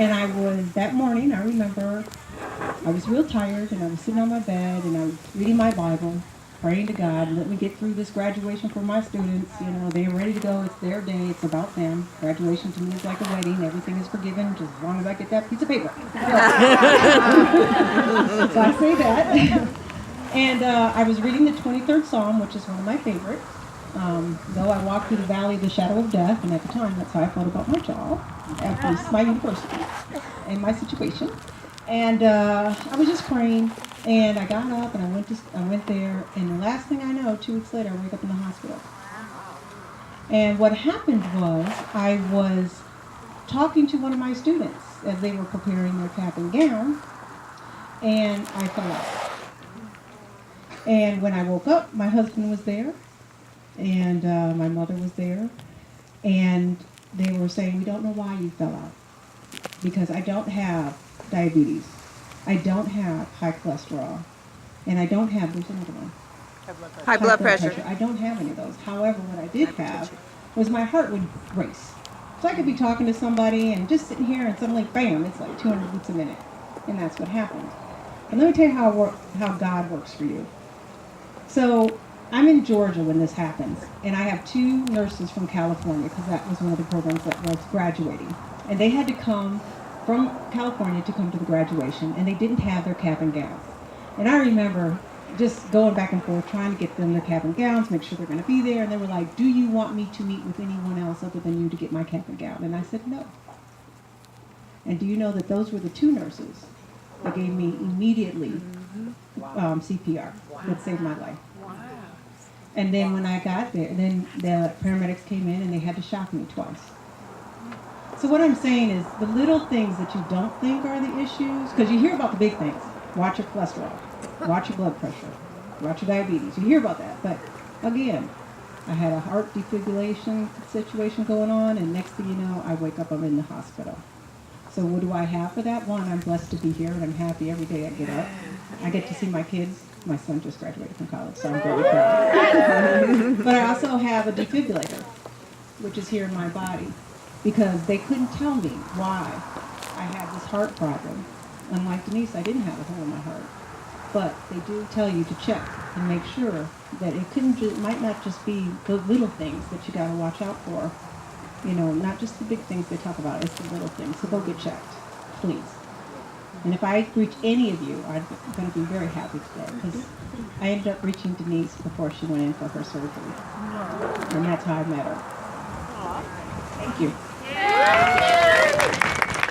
And that morning, I remember, I was real tired, and I was sitting on my bed, and I was reading my Bible, praying to God, let me get through this graduation for my students. You know, they're ready to go. It's their day. It's about them. Graduation to me is like a wedding. Everything is forgiven, just as long as I get that piece of paper. So I say that. And I was reading the 23rd Psalm, which is one of my favorites. Though I walked through the valley of the shadow of death, and at the time that's how I felt about my job, at my university, and my situation. And I was just praying, and I got up and I went there, and the last thing I know, 2 weeks later, I wake up in the hospital. And what happened was I was talking to one of my students as they were preparing their cap and gown, and I fell out. And when I woke up, my husband was there, and my mother was there, and they were saying, we don't know why you fell out, because I don't have diabetes, I don't have high cholesterol, and I don't have, there's another one, High blood pressure. I don't have any of those. However, what I did have was my heart would race. So I could be talking to somebody and just sitting here, and suddenly, bam, it's like 200 beats a minute, and that's what happened. And let me tell you how God works for you. So I'm in Georgia when this happens, and I have 2 nurses from California, because that was one of the programs that was graduating. And they had to come from California to come to the graduation, and they didn't have their cap and gowns. And I remember just going back and forth, trying to get them their cap and gowns, make sure they're going to be there. And they were like, do you want me to meet with anyone else other than you to get my cap and gown? And I said, no. And do you know that those were the 2 nurses that gave me immediately CPR, that saved my life. And then when I got there, then the paramedics came in and they had to shock me twice. So what I'm saying is the little things that you don't think are the issues, because you hear about the big things. Watch your cholesterol, watch your blood pressure, watch your diabetes. You hear about that. But again, I had a heart defibrillation situation going on, and next thing you know, I wake up, I'm in the hospital. So what do I have for that? One, I'm blessed to be here, and I'm happy every day I get up. I get to see my kids. My son just graduated from college, so I'm very proud. But I also have a defibrillator, which is here in my body, because they couldn't tell me why I had this heart problem. Unlike Denise, I didn't have a hole in my heart. But they do tell you to check and make sure that it might not just be the little things that you got to watch out for. You know, not just the big things they talk about, it's the little things. So go get checked, please. And if I reach any of you, I'm going to be very happy today, because I ended up reaching Denise before she went in for her surgery. And that's how I met her. Thank you.